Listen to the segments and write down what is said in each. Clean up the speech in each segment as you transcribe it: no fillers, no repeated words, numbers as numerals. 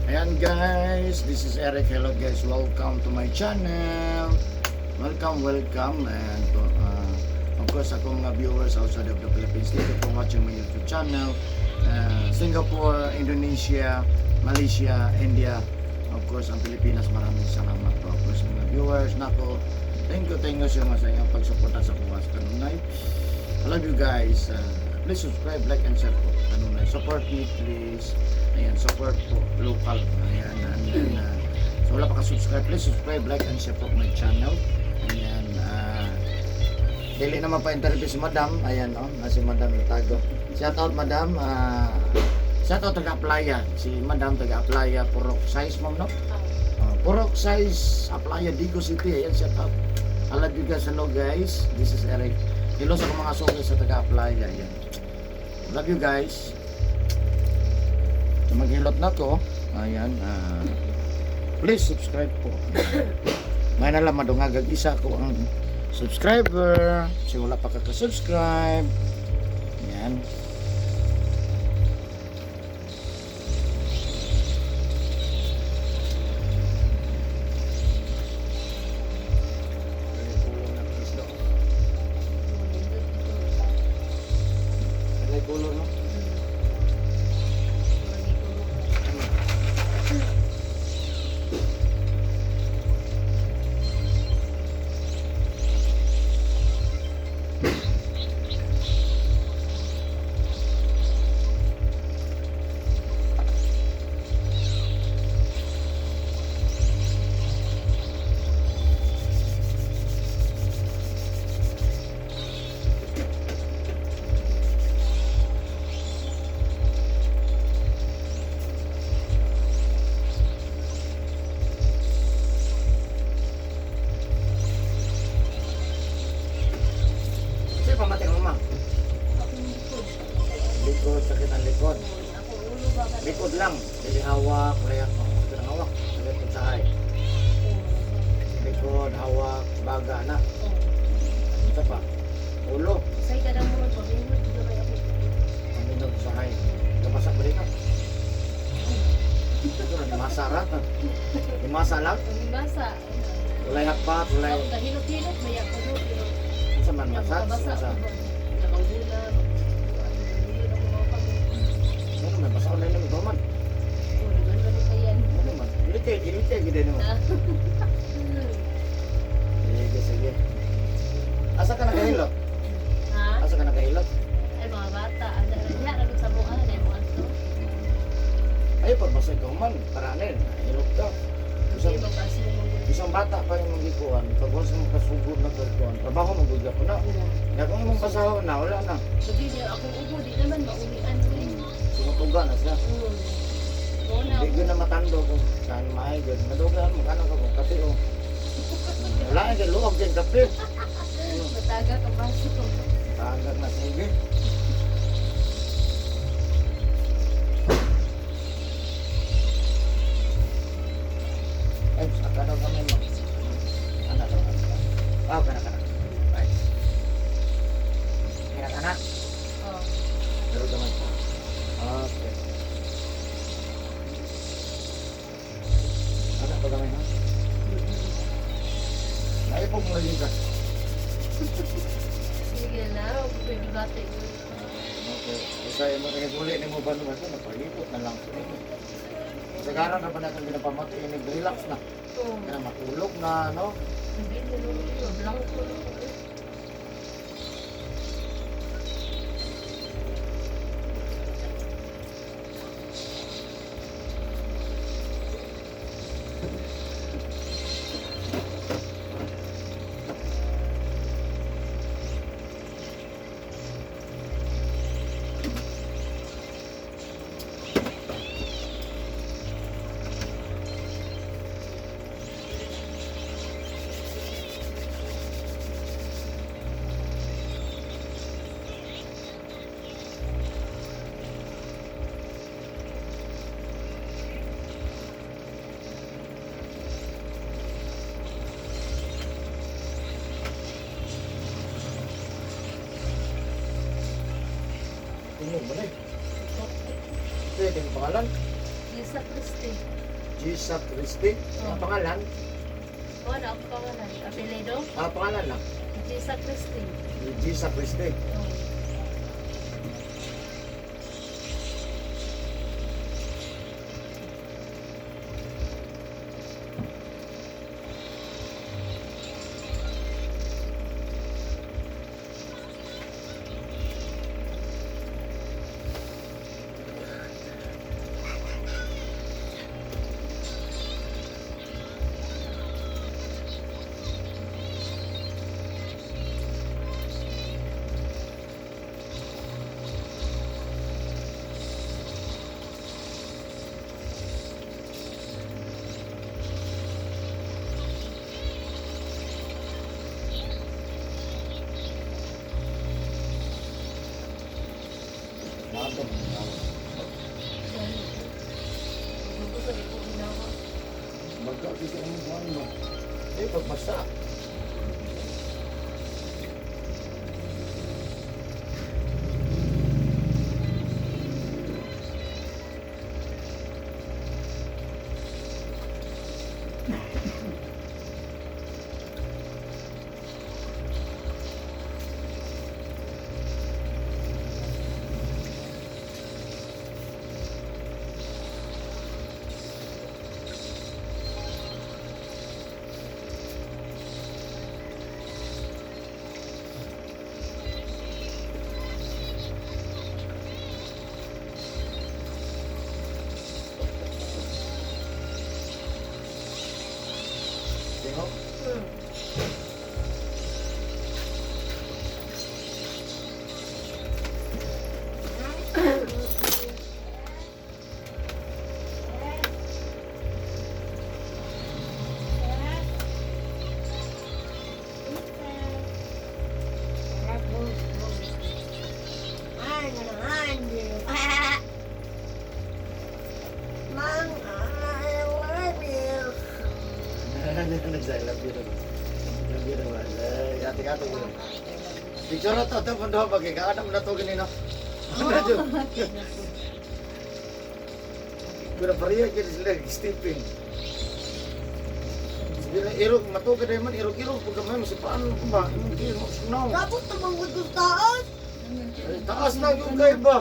Ayan guys, this is Eric. Hello guys, welcome to my channel. Welcome and of course akong mga viewers outside of the Philippines. Thank you for watching my YouTube channel. Singapore, Indonesia, Malaysia, India, of course ang Pilipinas. Maraming salamat po of course mga viewers. Nako, thank you so much sa inyong pagsuporta sa Kuwas Kanunay. I love you guys. Please subscribe, like and share po. Kanunay, support me please. Ayan, support po local. Ayan, and then, so wala pa ka-subscribe, please subscribe, like, and share po my channel. Ayan, dili naman pa interview si Madam. Ayan, no, si Madam Tago. Shout out Madam. Shout out taga-Aplaya. Si Madam taga-Aplaya, Purok Size, ma'am, no? Purok Size, Aplaya, Digo City. Ayan, shout out. I love you guys. Hello guys, this is Eric. Hello sa mga sungay sa taga-Aplaya. Ayan. Love you guys. Maghilot na ko. Ayan, please subscribe po. May nalang madungagag isa ko ang subscriber. Kasi wala pa kaka-subscribe. Ayan. Kulor no? Pamating mo ma'am. Likod, sakit ang likod. Likod lang. Jadi hawak, layak mo. Ito ang hawak. Likod sa hay. Likod, hawak, baga na. Ito pa. Ulo. Say ka lang mo, pag-inod dito kaya ako. Paminog sa hay. Kapasak ba rin ka? Ito na, masarat. Masalat. Pag-ibasa. Ulay hakpat, ulay. Kahilot-hilot, may ako doon. Sa man masat, sa nakahula. ano may basa ulay lang ito man. Ano man, litay, gida naman. Sige. Asa ka nakahilot? Ha? Asa ka nakahilot? Ay, mga bata. Diya, nagod sa buwan. Ay, mga ito. Ay, pagbasa ikaw man, para na yun, hilot ka. Hindi, magpasi mo mga Isang bata pa yung magikuan, pag wala sa mga kasugod na kasuan, trabaho magugya ko na. Kaya kung mong pasaho na, wala na. Sabi niya, akong ubo, di naman maulian rin. Sumutuga na siya. Muna Hindi ako. ko na matando kung saan maayagod. Madugaan, magkano ka kung kape o. Wala nga dyan, luwag dyan kape. Mataga ka baso ko. Tagad na, sige. Ay, saka daw kami mo. Anak daw kami. Wow, kanak-kanak. Nice. Kanak-kanak. Oh. Pero naman po. Okay. Anak pa kami ha? Naipog mo rin ka. Sige na, pwede bate. Okay. Isa yung mga ulit ni mo ba naman ito? Napalipot na lang. Sagaran na pa natin pinapamati. Relax na. Oo. Kaya matulog na, no? Hindi mo nung blanco. Ano ba na eh? Ito yung pangalan. Gisa Christie. Gisa Christie. Ang pangalan? Ano ang pangalan? Apelido? Pangalan lang. Gisa Christie. Gisa Christie. Oh. Matong. Gusto ko ginawa. Magkakita ang buwan mo. Pagbasa. Tingok. Nagsalabi rin. Labi rin ba? Ate-ate ko. Picture na to. Ito po doon. Pagkikaanam na to ganino. Ano dyan? Pero pariya kaya sila stepping. Bila irog matuga dahil man irog-irog. Pagka may masipaan ko ba? Hindi mo sunaw. Dapat tumangod yung taas. Taas na yung kayo ba?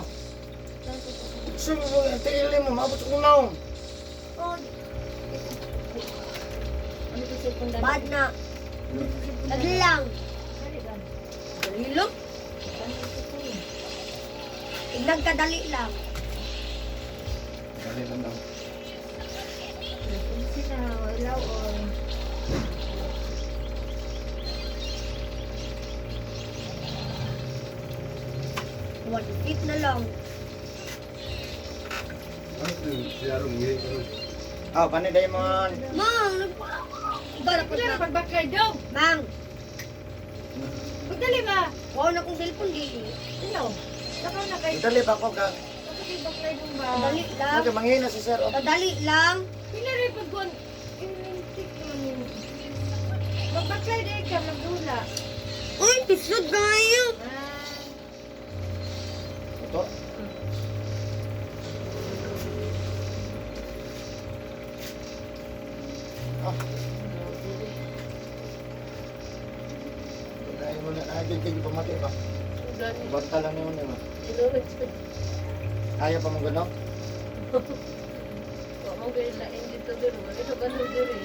Gusto mo ba? Tingin mo. Mabot sa kunaw. Oh, Ano ko cellphone dali? bad na. Dali lang. Dali ba? Dali lang. Ano ko to? Tignan ka dali lang. Dali lang daw. Kung sila, ilaw o... One feet na lang. Ah, paano Diamond? Mang, Barap Wala na na. pagbakay daw. Mang, Magdali ba? wow na kong cellphone di. Ano? Saka na kay... Dali ba ko ka? Kapag bakay daw ba? Dali lang. Okay, manghina si sir. Dali lang. Pinaray pagkuhan. Inintik naman yun. Magbakay daw ka, magdula. Uy, pisod na ngayon. Ito. Ah, dahil mo na nagiging pamatay ba? Gani. Banta lang yun yun. Ilurot sa... Ayaw pa mong gano'n? Huwag mo gaya lain dito dito. Ito ganun dito eh.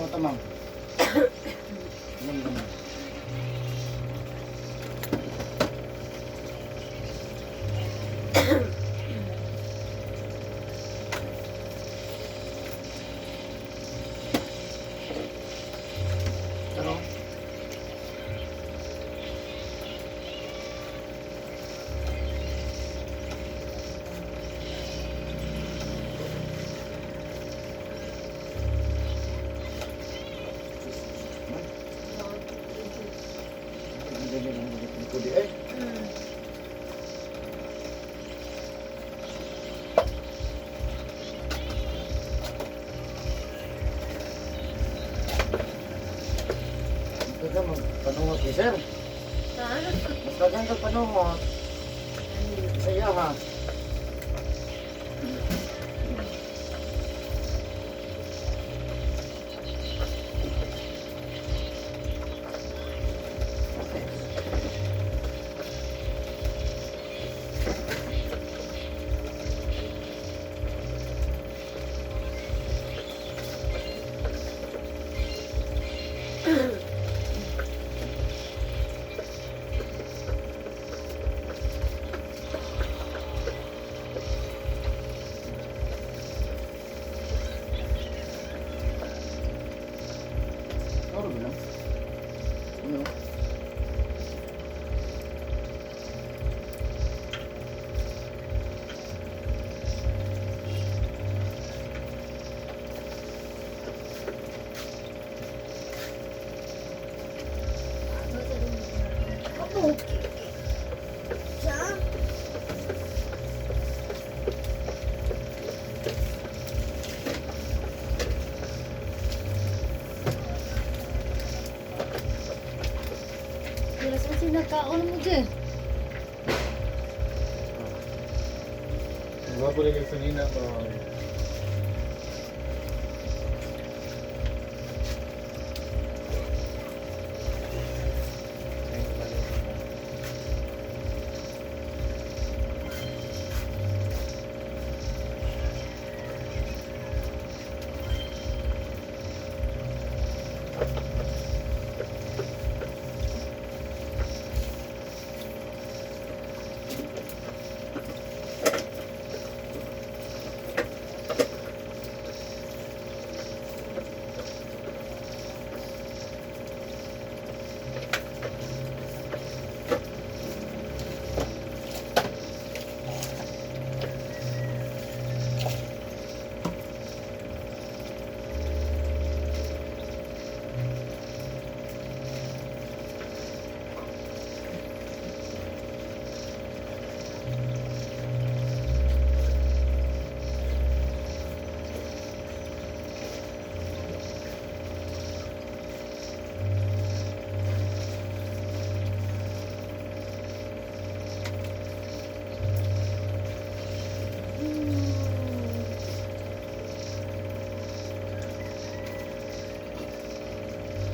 Gamot ma'am. Gamot. Pero, ang ganda ng likod eh. Ito magpanungot eh, sir. Dagan ka panungot. Saya ha. Ano ba lang? Ano? Ako. Siya? Jelas mo sinakaon mo dyan. Wala ko rin kanina pa.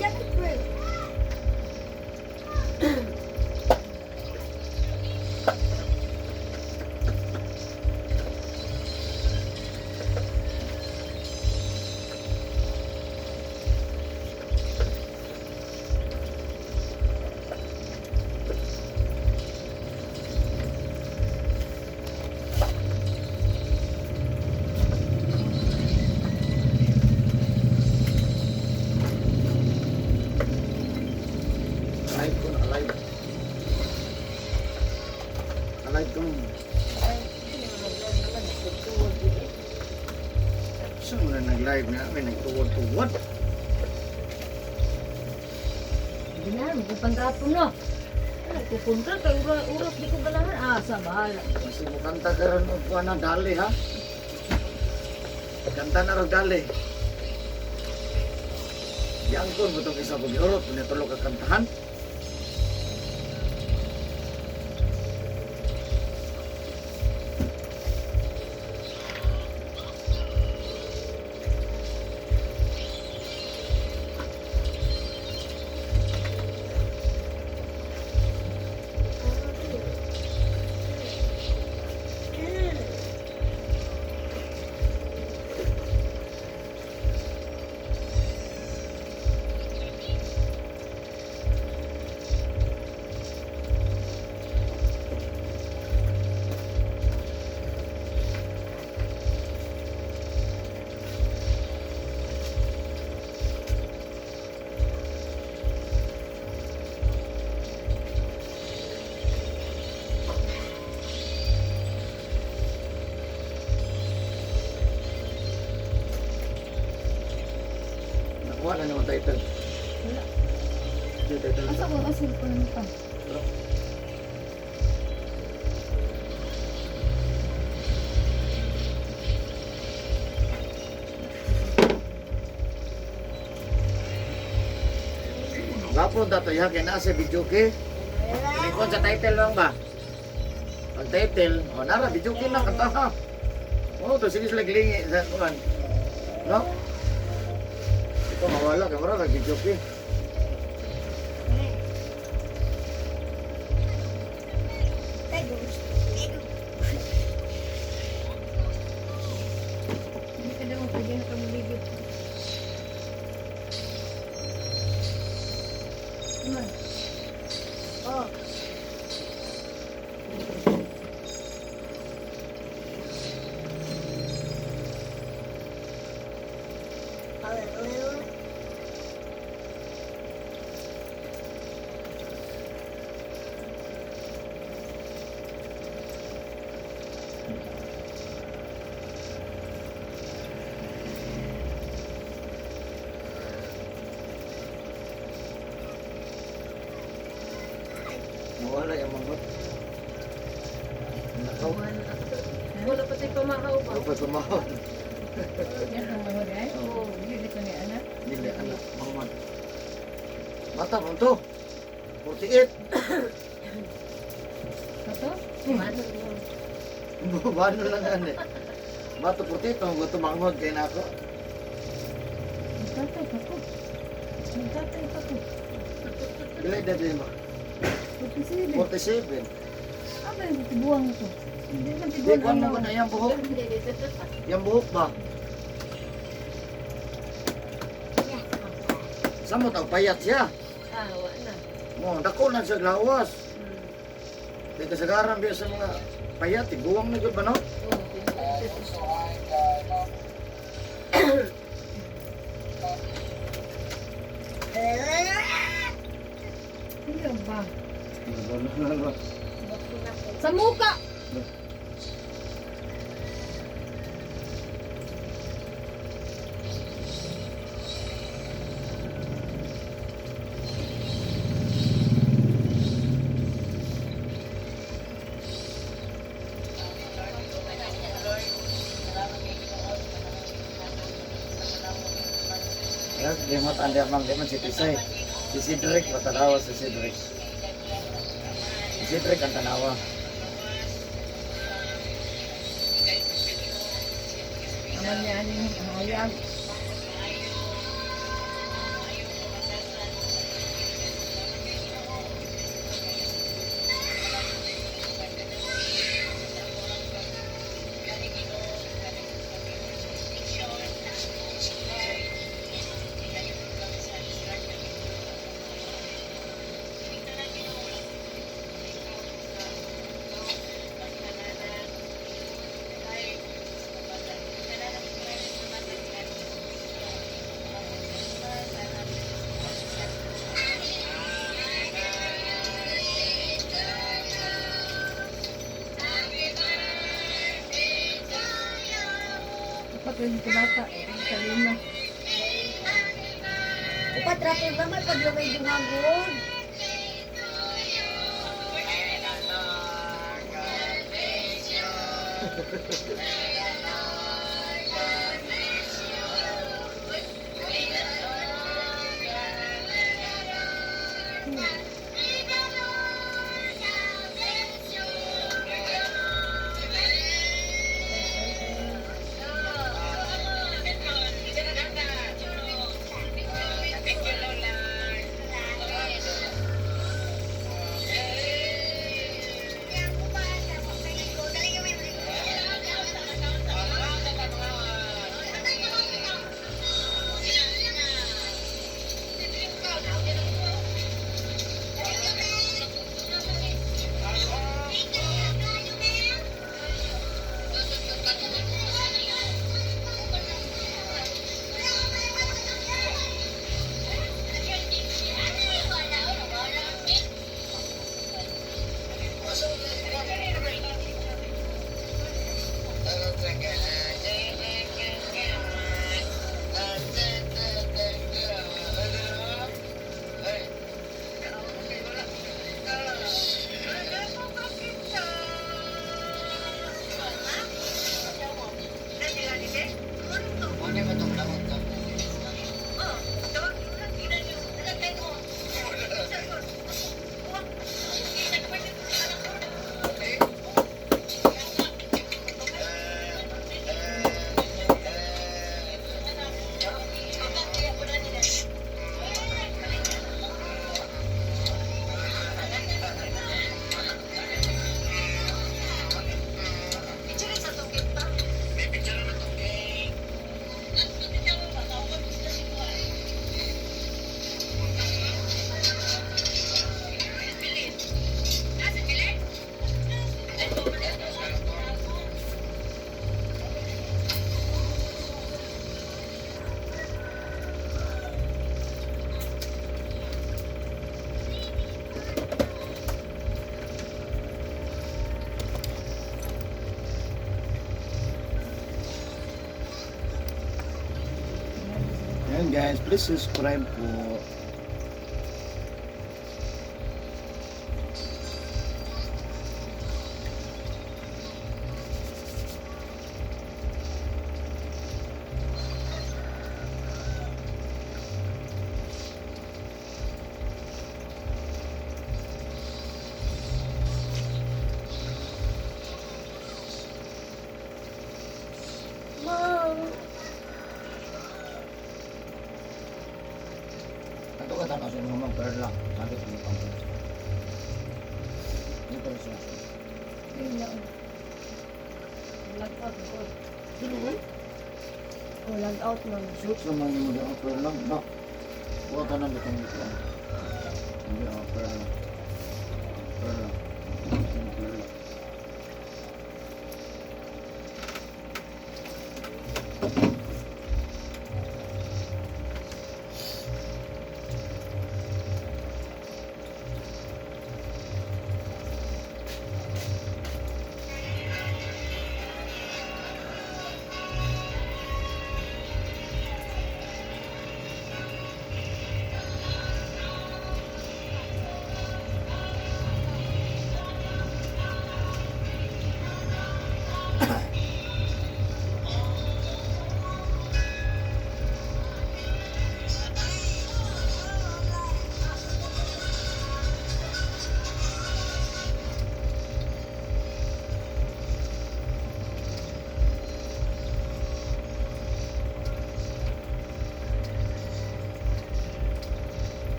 Jacket break. Alive ko na, alive. Alive ko na. Saan mo na nag-live na? May nagtuwad-tuwad. Hindi na, magpupandrato na. Nagpupunta, kaya uras di ko galahan. Sa bahala. Kasi mo kanta ka rin o na dali ha. Kanta na rin dali. Yangkon mo itong isa ko giurot. Kung ito ka kantahan. Wala naman title. Wala. Hindi title. Asa ko kasi ko naman pa. Gapon dato yakin na sa video ke. Likod sa title lang ba? Ang title, o nara, video ke na kanta ha. Oh, to sige sila gilingi sa kuan. No? Ito mawala kamera lagi video ke. Hindi ka daw pwede na kamuligid. Naman. Oh. Hallelujah. Mawala yung mangot. Nakaw. Wala pa tayo pamahaw ba? Ano pa tumawag? Yan ang mga day. Oo, yun ito ni anak. Dili anak, Muhammad. Mata mo to. 48. Kato? Bano lang ani. Bato 48 ang gusto mangod kay nako. Magtatay pa ko. Magtatay pa ko. Dili dili mo. 47. 47. Apa yung tibuang ito? Hindi man Di tibuang kuan mo na yung buhok. Yung buhok ba? Sa mo tag payat siya. Ah, wala. Mo dako lang sa lawas. Di kasagaran biya sa mga payat, tiguang na gud ba no? Ano ba? Sa muka! Yan, di mo tanda mang di man si Tisay. Si Cedric, matanawa si Cedric. Si Cedric ang tanawa. Aman niya yung hayag. Dapat yung kabata. Sa lima. Upat rapid ba may paglaway dumagod? Ayan guys, please subscribe po. Mom. Ito ka tanong sa mga mag-girl lang. Sabi ko yung pang-girl. Dito rin siya. Ayun lang. Lag out ako. Sino mo? Oh, log out mom. Shoot sa mga mo dito. Girl lang. Bak. Huwag ka na bitong dito. Hindi ako. Girl lang. Girl lang. Girl lang.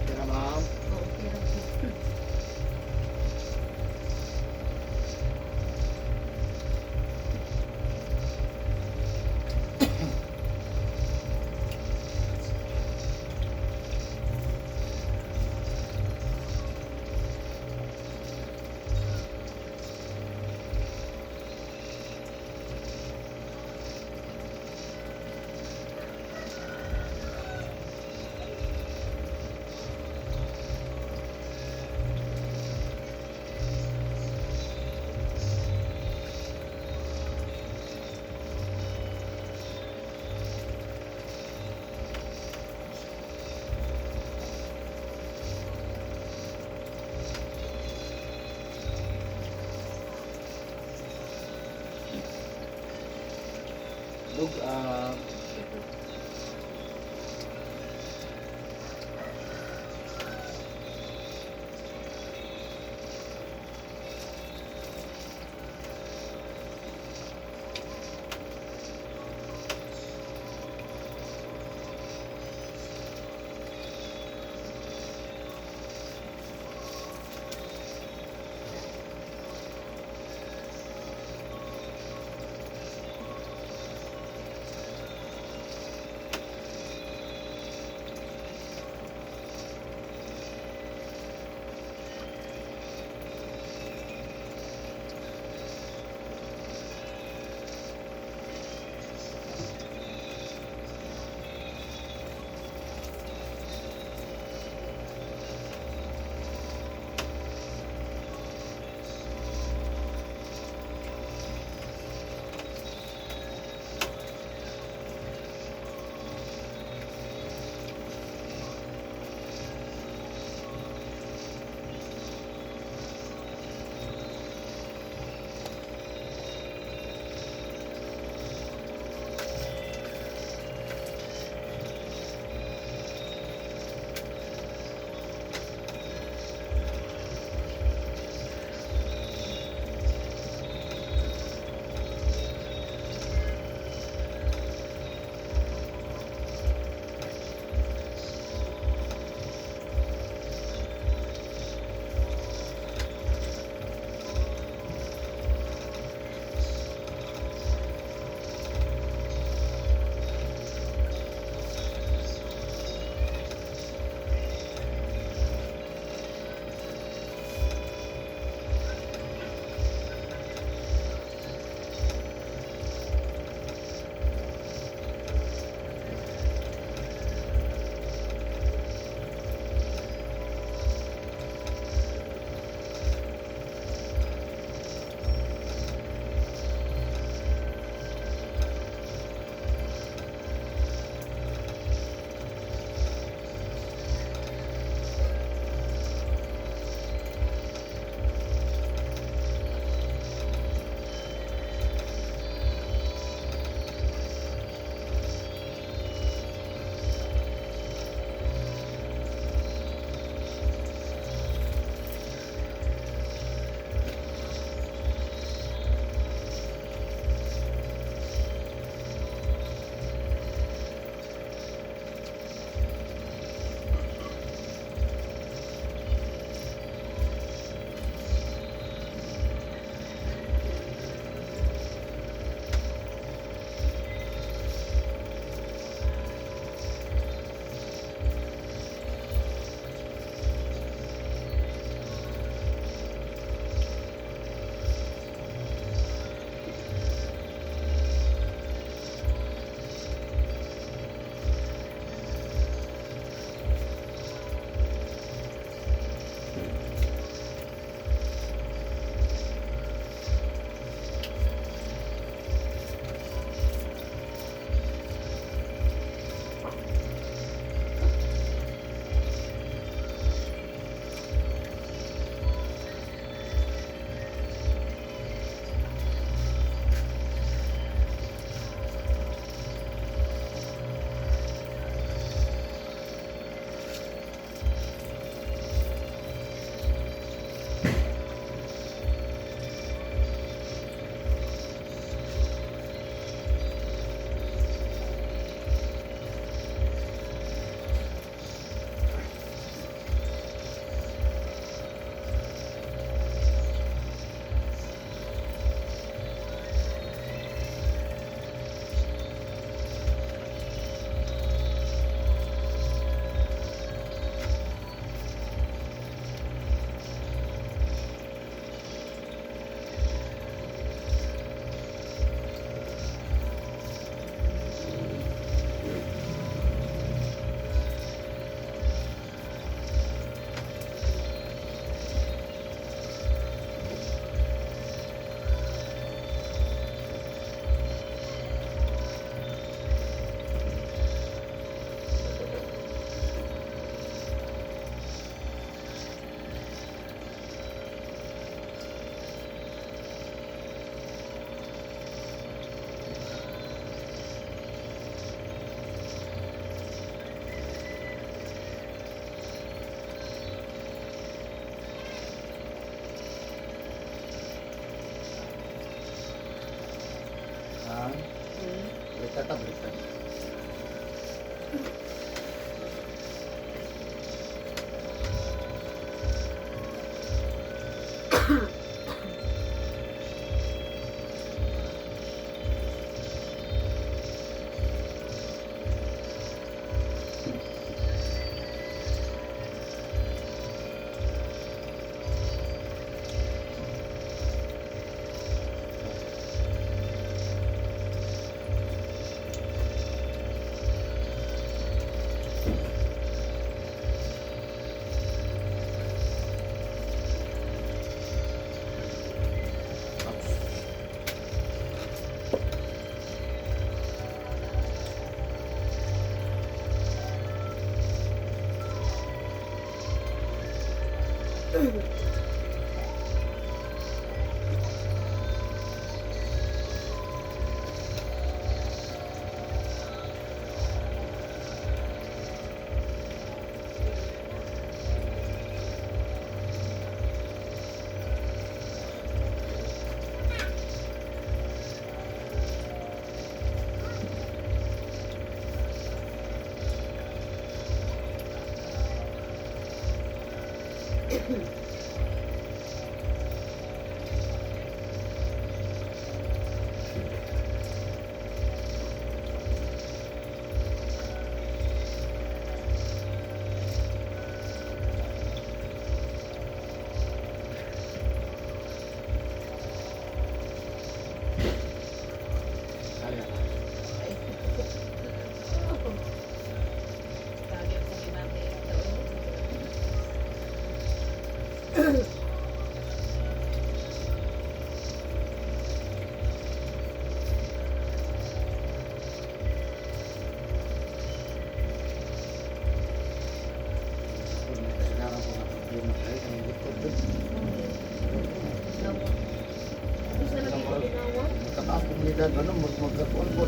Kaya ma'am. Oo, pero Dug, Ha? Baliktad ta, baliktad. Kaya na. Lagi ko ginamit ito. Kasagaran ko na problema tayo, kaya likod doon. Gusto na kita ginawa? Magkataas kong edad, ano, magkakuan po.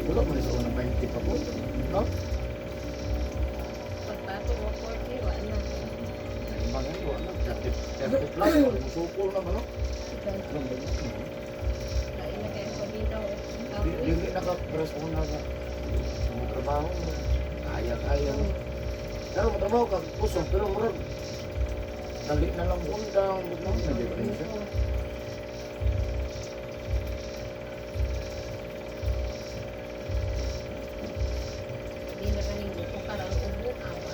Wala mo na sa unang 20 pa po. No? Pagbato mo 40, wala. Bagay ko, ano, 30 plus, musukol naman, no? Lain na kayo pabitaw. Hindi naka-press on na sa trabaho mo. Kaya. Pero matrabaho ka, kusog, pero murag. Dali na lang undang, butang, nag-difference. Hindi na kaning gusto ka lang ubo. Awa.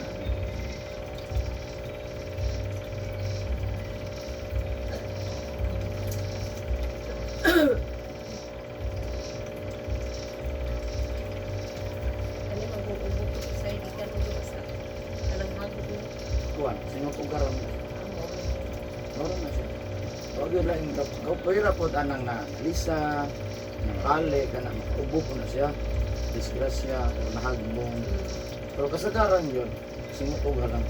Kani mag-uubo ko sa ikan ubo sa kanang hagod mo. Kuan, sino kong karon? Amo. Karon na siya. Huwag yun lang, kapira po anang na Lisa, Kale, kanang ubo ko na siya. Disgrasya, o nahagbong. Pero kasagaran yun, sino ko lang.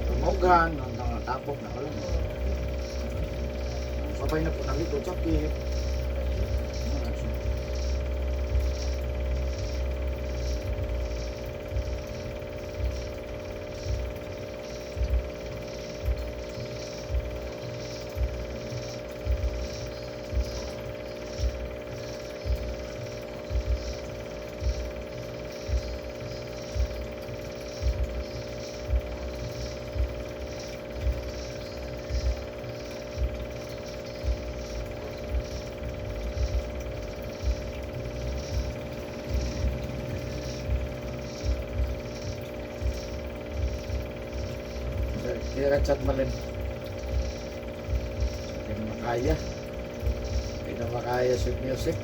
Tumughan, hanggang tapok na wala. Sabay na po nalito, sakit. Wala siya. Kaya chat malin. Hindi na makaya. Hindi na makaya sweet music.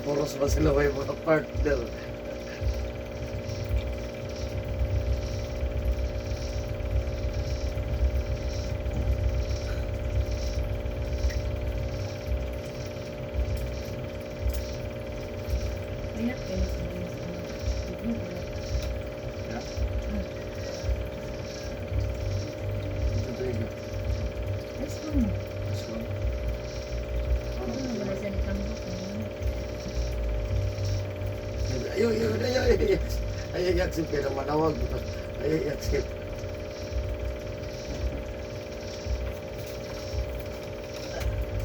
Puros ba sila may mga partner? Ayak kayo sa mga Yeah. Ito tayo. Let's go. Let's go. Ano na ba sa likambok? Ayaw yaksip kayo na manawag. Ayaw yaksip.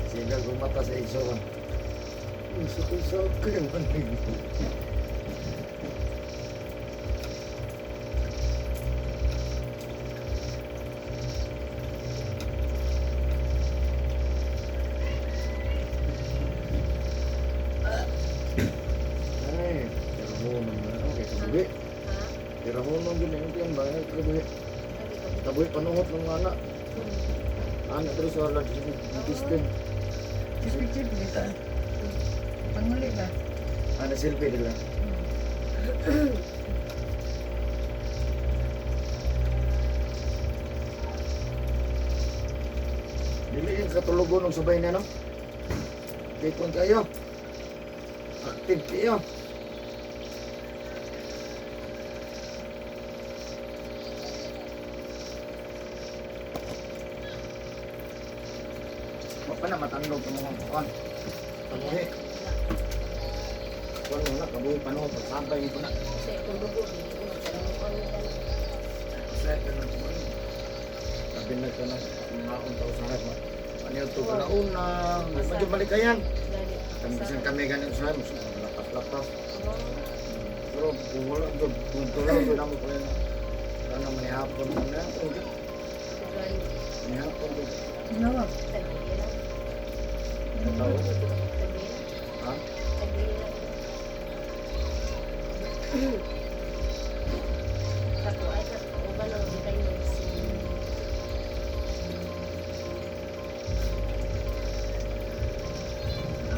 Sige. gagawin mata sa iso. Sakit yung manig. Ay, tirahunan na lang kay kabuhi. Ha? Tirahunan din yung tiyan ba? Kabuhi. Kabuhi panuhot ng anak. Anak terus sa lagi distin. Chip-chip dito. Panguli ba? Ada silpi nila. Dili yung katulugon ng sabay na no? Bacon kayo. Active kayo. Mapa na matandog ang mga kuwan. Kabuhi. Kuwan mo na, kabuhi panahon. Pagsabay mo na. Kasi kung dugo, hindi ko magkaroon mo dyan. Set na lang kuwan. Sabi na ka na, mga untaw sa harap. Ano yung tubo na unang. Medyo balikayan. Gani. Kamisan kami ganun sa harap. Lapas-lapas. Oh, Pero kung wala, kung tulang, doon naman pala na. Wala na manihapon mo na. gani. Manihapon doon. Nawag. Tagili lang. Tatawa. Tagili. Ha? Tagili lang. Satu ay sa uba lang di tayo nagsin.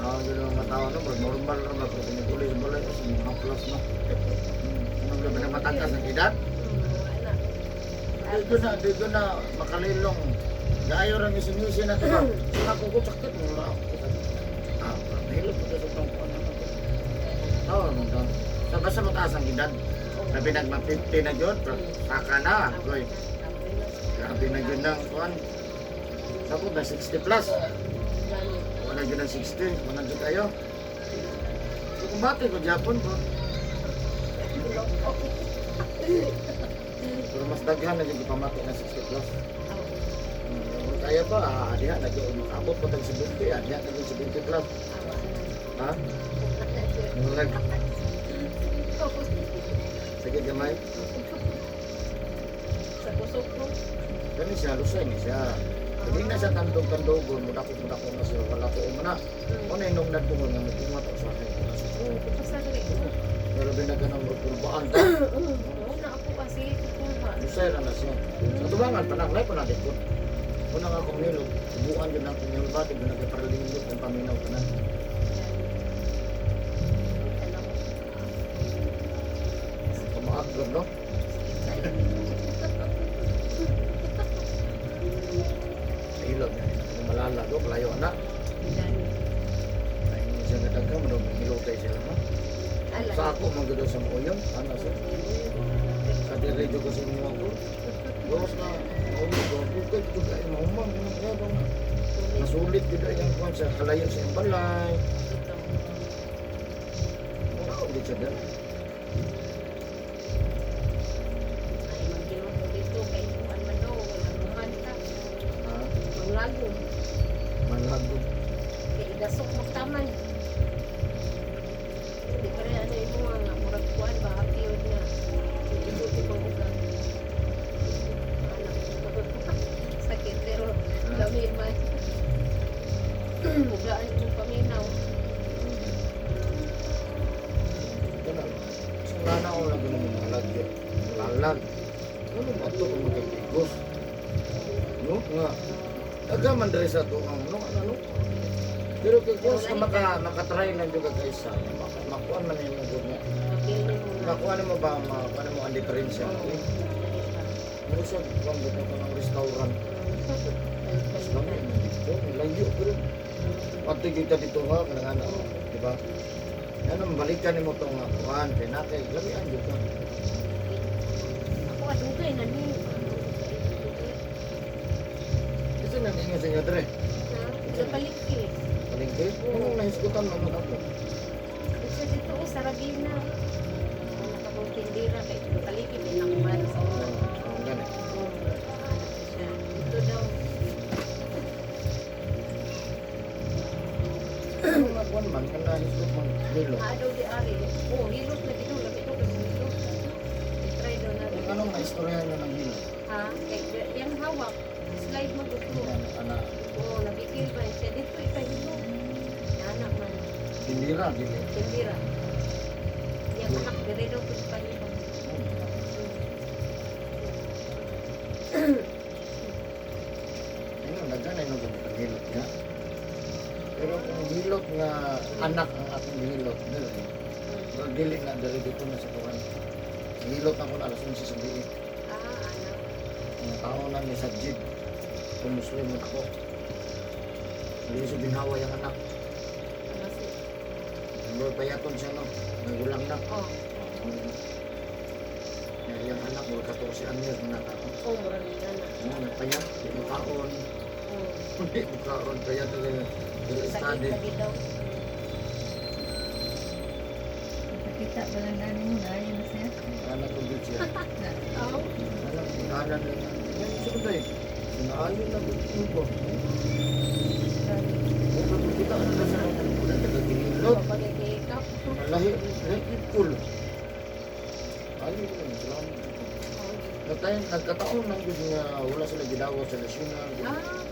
Gano'n ang mga tao no, normal lang na. Pero pinituloy sa balay, kasi mga plus no. Ano ba na matangkas ang edad? Wala. Dito na makalilong. Gayo lang yung sinisi na ito ba? Saka ko sakit mo lang. Nahilot ko sa pang kuwan na ito. Oo, naman ito. Sa basta mataas ang edad. Sabi nagma-50 na dyan, saka na. Koy, grabe na dyan ng kuwan. Sabi ba, 60 plus. Gani. Wala dyan ng 60. Wala dyan kayo. Kung bati ko, Japon ko. Pero mas daghan na dyan ipamati na 60 plus. Kaya ba, adiha, nag-abot pa tag 70, adiha, nag-70 plus. Ha? Nag sakit gamay. Sa kusok ko. Gani siya, lusay ni siya. Hindi na siya tandog-tandogon, mudakot-mudakot na siya, wala ko mo na. O na inong nagtungol nga, magtungat ako sa akin. Basta rin. Pero binaganang magkurbaan ka. Una ako kasi kukumba. Lusay na siya. Sa tubangan, panaklay pa natin ko. Una nga akong nilog, subukan yun ang kanyang bati, doon nagkaparalinggot ng paminaw ka na. Pamaagod, no? Ilog na, malalag, malayo na. Ay, hindi siya nagdagang, manilutay sila, no? Sa ako, magdado sa mga yun, ano siya? Sa diretso ko sa mga ko. Gawas na, maumag ko, bukay ko dahil maumag, gano'n na. Nasulit ko dahil yung kwan sa kalayo sa iyong balay. Wala ko di siya dahil. Ha? Manglago. Manlagod. Kaya idasok magtaman. Hindi pa rin ano yung mga murag kuwan, bahati yun nga. Ibuti ko ko lang. Sakit pero dami man. Bugaan yung paminaw. Ito na. Isang lana ko lang ganun yung malag. Lalag. Ano ba ito kung magkakikos? No? Nga. Nagaman dahil sa ito ang ano? Pero kikos ka makatry lang juga kaisa. Makuha man yung mga nga. Makuha mo ba, makuha mo ang diferensya? Pero siya, kung gusto ko ng restaurant. Mas kami, dito, layo pero. Pati kita dito ha, kanang ano, di ba? Ano, balikan mo itong kuhan, kaya natin, lamian dito. Ako at ugay na ni. Kasi nangingan sa inyo, Dre. Sa paliki. Palingki, anong nahiskutan mo mo ako? Kasi dito ko sa Rabina. Nakabong tindira kay paliki. May nakumara sa ulo. Ang gani. Dito daw. man kana hisgot man hilot. Daw di ari. Oh, hilot na dito, labi ko kasi hilot. I-try daw na. Kung anong maistorya na ng hilot? Ha? Yang hawak. Slide mo dito. Ana, Oo, nabikil pa siya. Dito ipahilot. Anak man. tindira, dili. Tindira. Yang anak, dire daw ko ipahilot. Ayun, nagkanay nung ganito hilot nga. Pero kung hilot nga anak ang akong hilot, dili. Pero dili na, dili dito na sa kuwan. Hilot ako na alas 11 sa biik. Anak. Ang tao na ni Sajid. Kung Muslim ako. Hindi siya binaway ang anak. Ano si? Pero payaton siya no. May gulang na. Oh. Yung anak mo, 14 anyos na tao. Oh, marami na na. Oo, nagpayat. Hindi mo kaon. Oh. Hindi mo kaon. Payat na rin. Dili study. Sakit daw. Kita pa lang dani mo na, yun na siya. Anak ko dito siya. Oh. Anak, kanan rin. Yan, sige tayo. Sinaayon na dito ko. Pero kita ano na sa mga wala nagagilot. Pag-ikap. Malahi. Cool. Ayun yun. Salamat. Nagkataon lang yun nga wala sila gidawa sa nasyonal.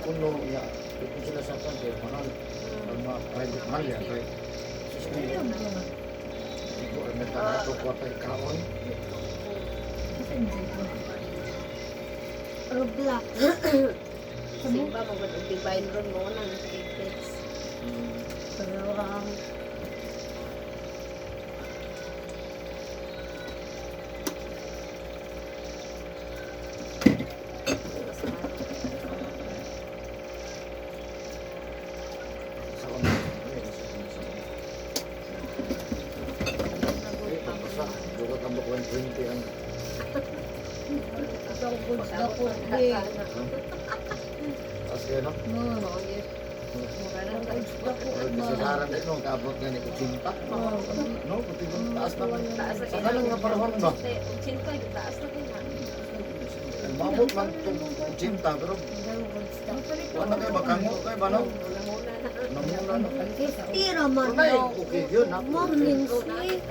Kuno nga. Kung sila sa akin, kaya mahal. Ang mga private mahal yan. Kaya Ayun, ito ay nagkanato ko at ikaon. kasi hindi ko. Roblox. Simba mo ba ang divine ron mo nang text. Pero Sa kanya. Eh, pagpasa. Duga tambok 120 ang ito ang goods na po. Di. taas kayo, no? Oh, yes. Mura na Ang goods na po. Pero disasaran din nung kaabot nga ni Kuchinta. No, pati kung taas naman. Taas na Sa kanang nga panahon ba? Cinta, taas na din. Mabot man itong Kuchinta, pero Ang goods na po. wala kayo makango kayo ba, no? Muna na. Namuna, no? Tira man Unay, daw. okay yun, ha? Ma'am Lindsay.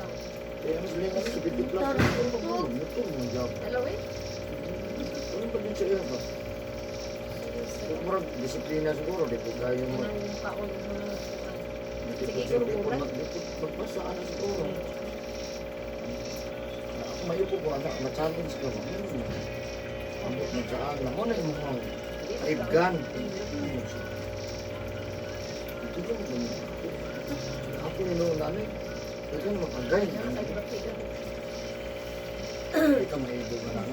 Kaya mas lingas sa bitik lang. Ito mo, job. Hello eh? Ano pa din siya ba? Kung marang disiplina siguro, di po kayo mo. Ang paon mo. Hindi po Sige, siya guro-guro. magbasa ano siguro. Ako mayupo ko, anak, ma-challenge ka ba? Ambot mo sa anak. Mo na yung mga kaibgan. Ito ko mo ganyan. Ako yung noon namin. Ito yung mag-agay. Ikaw maibog na lang.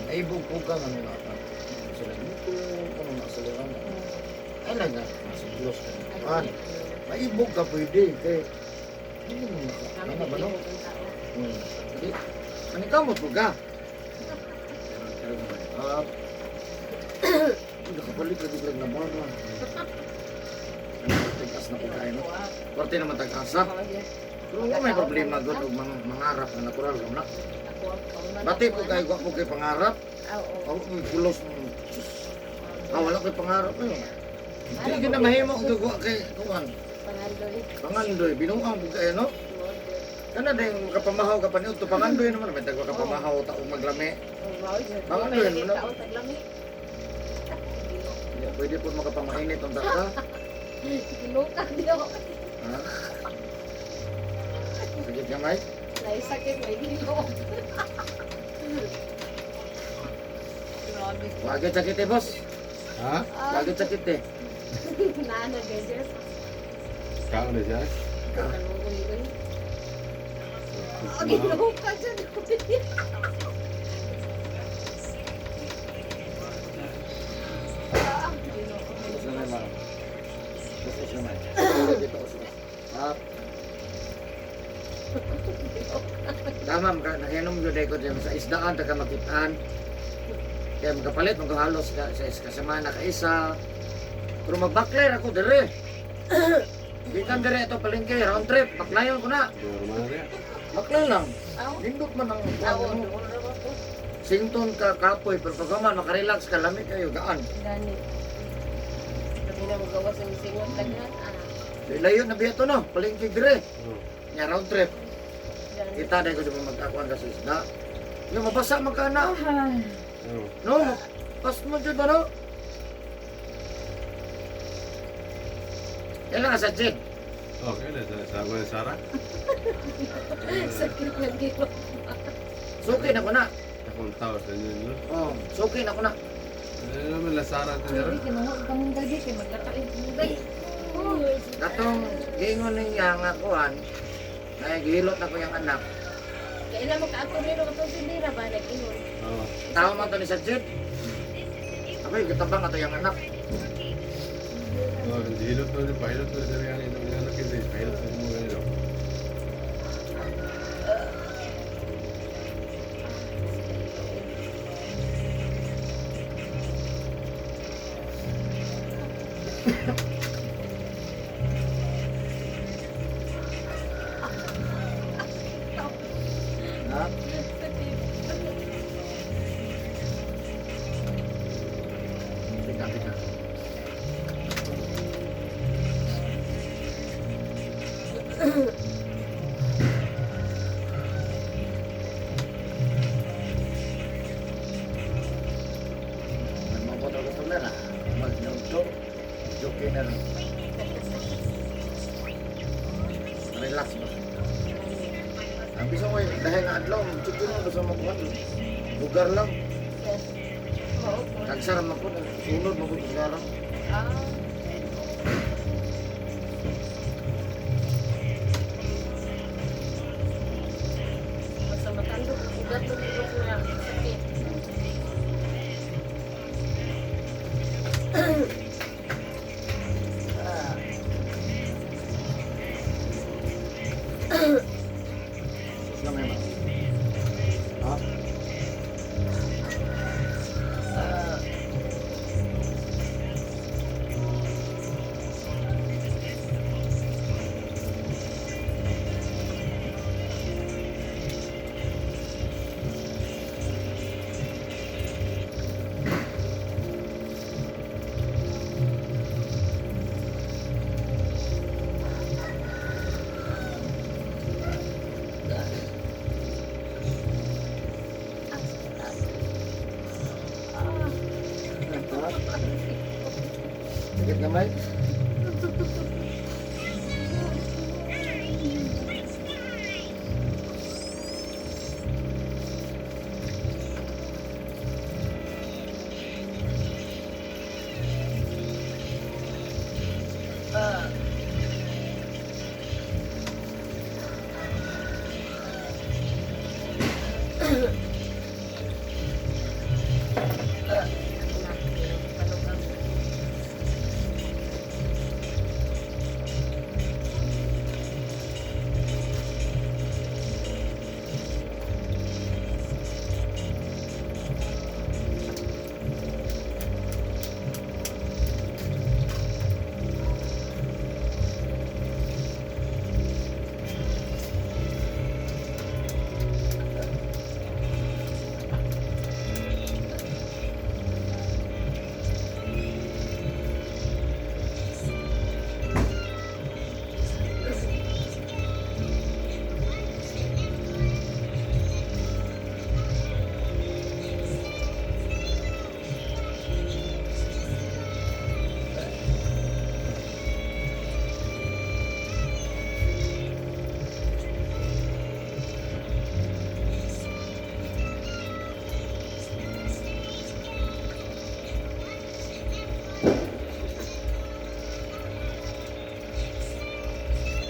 Maibog po ka nga nila. Sila dito, ano nakasaliran. Ay lang nga, masiglos ka. Maibog ka pwede. Kaya, hindi mo ano ba no? Manikamot mo ka. Nakabalik lagi lang na bara. Tag-as na po tayo, no? Parte naman tag-asa. Pero nga may problema doon o mangarap na natural ka na. Bati po kayo, po kayo pangarap. Ako may kulos mo. Wala kayo pangarap na yun. Hindi ka na mahimo ang gagawa kay Kuwan. Pangandoy, binuang po kayo, no? Kana na yung makapamahaw ka pa niyo. Ito pangandoy naman. May tagwa kapamahaw taong maglami. Pangandoy, no? Pwede po makapamainit ang data. Kinuka di ako. Ha? Sakit ka, Mike? Dahil sakit, may gilo. Grabe. Wagad sakit eh, boss. Ha? Wagad sakit eh. Nana, gadget. Kaon na siya? Nangunguligoy. Ginuka dyan. Tapos na naman. Tapos na naman. Dito ako siya. Tama, nahinom yun ko dyan sa isdaan, taga makitaan. Kaya magkapalit, magkahalos ka sa kasama na kaisa. Pero mag-backlayer ako dire. Di kan dire ito palengke, round trip, baklayon ko na. Normal rin. Baklay lang. Aw. Lindot man ang Aw, ano. doon na ako. Sington ka kapoy, pero pagkaman makarelax ka, lamig kayo, gaan. Gani. Sabi na magawa sa singon tagan. Layo na biya to no, palengke dire. Oh. Nya round trip. Kita dahil ko sa magkakuan ka sa isda. Yung mabasa magkana. Oh. No, pas mo dyan ba no? Yan lang sa Jed. Okay na, sabi ni Sarah. Sakit lagi ko. Suki na ko na. Akong tao sa inyo, no? Oh, suki na ko na. Ano naman la Sarah ito Hindi nila? kinuha ka mong gagi kay magkakain mong gagi. Katong gingon niya nga kuan. Ay gihilot na ko yung anak. Kailan mo ka ako nilo katong sindira ba nag-ingon. Oo. Tao man to ni sa Jed. Ako'y katabang ato yung anak. Oh, hilot to, pahilot to sa mga anak hindi, pahilot to mo ganito. Ha? Tika, tika. Nagmamotol ko na. Mag-joke. Joke na rin. Relax ba? Ang bisa ko dahil na adlaw, chicken mo basta makuha. Lugar lang. Oo. Kagsarap na po. Sunod mo po sa sarap. Ah. Basta matandog, ugat mo dito ko na sakit. Lang yan. Ha? Sakit naman.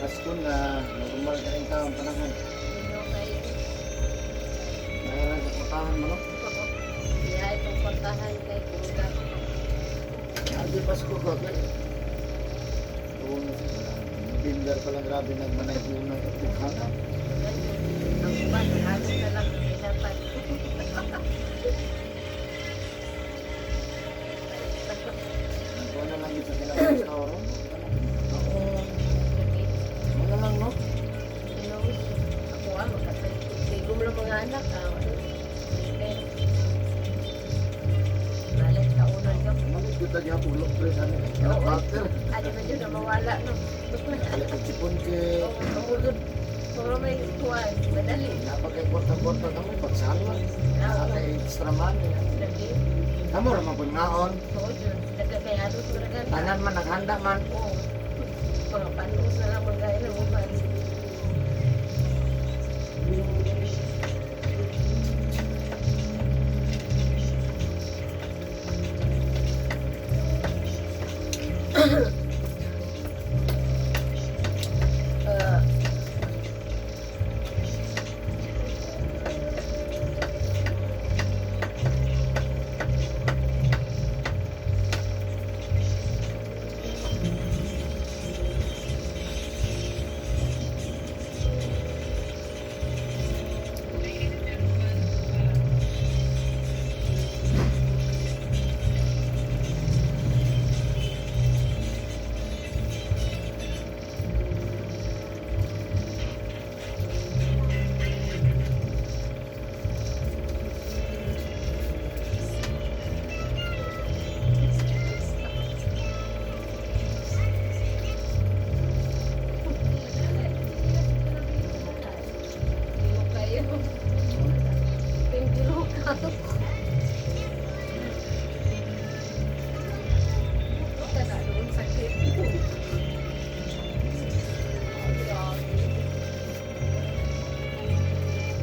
Pasko na, normal ka rin taong panahon. Mayroon sa putahan mo, no? Kaya itong pagkahan kay Kuga. Hindi Pasko ko, kaya. Binder pala grabe nagmanay una sa bukana. Ang iba, nalalo na lang pinapan. Ako na lang dito sa kinaka-restaurant. Ano lang, no? Ako magkasal. Sigum lang mga anak. Balik ka unan ka. Malit ko tadi ako ulok pre sana. Anak Walter. Adi na dyan na mawala, no? Kali pagsipon ke Oo, tumulod. Pero may kuwan, madali. napakay kwarta-kwarta kami pagsama. Nakakay extra money. Lagi. Kamu ramang pagnaon. Oo, dyan. Nagkakayado sa talaga. Tanan man naghanda man. Oo. Mga panus na lang mga na upan.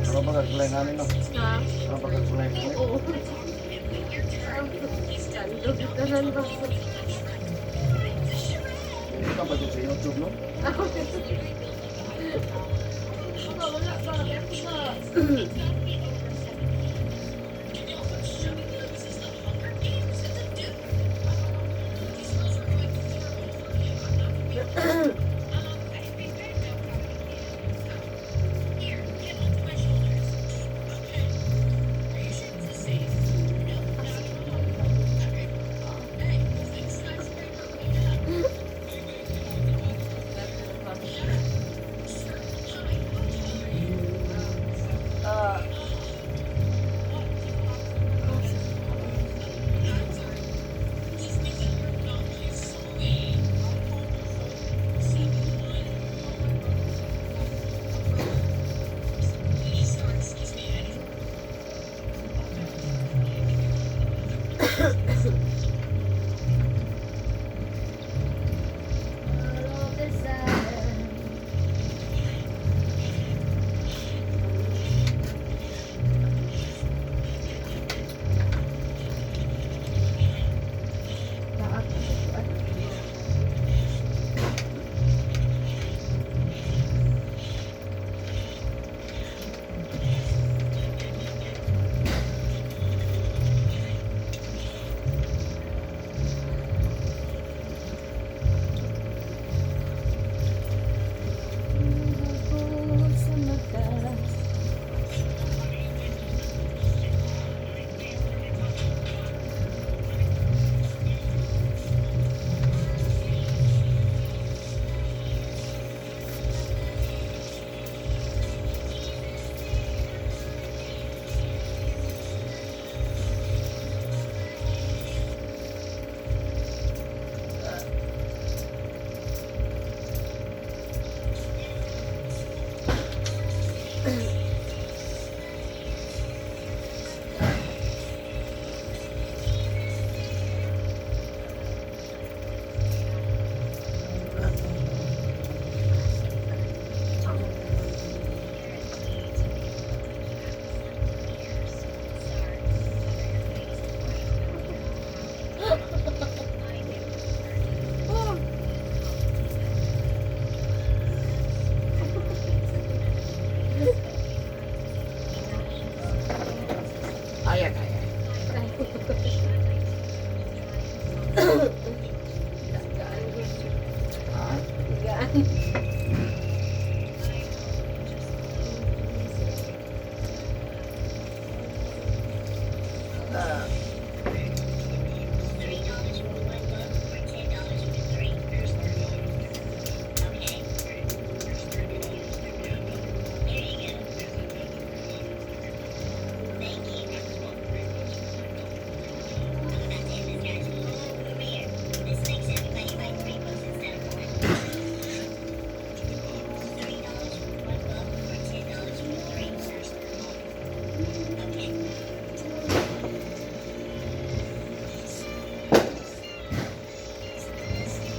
Ano ba kagulay namin no? Ano ba kagulay namin? Hindi ka ba dito sa YouTube no? Wala ba?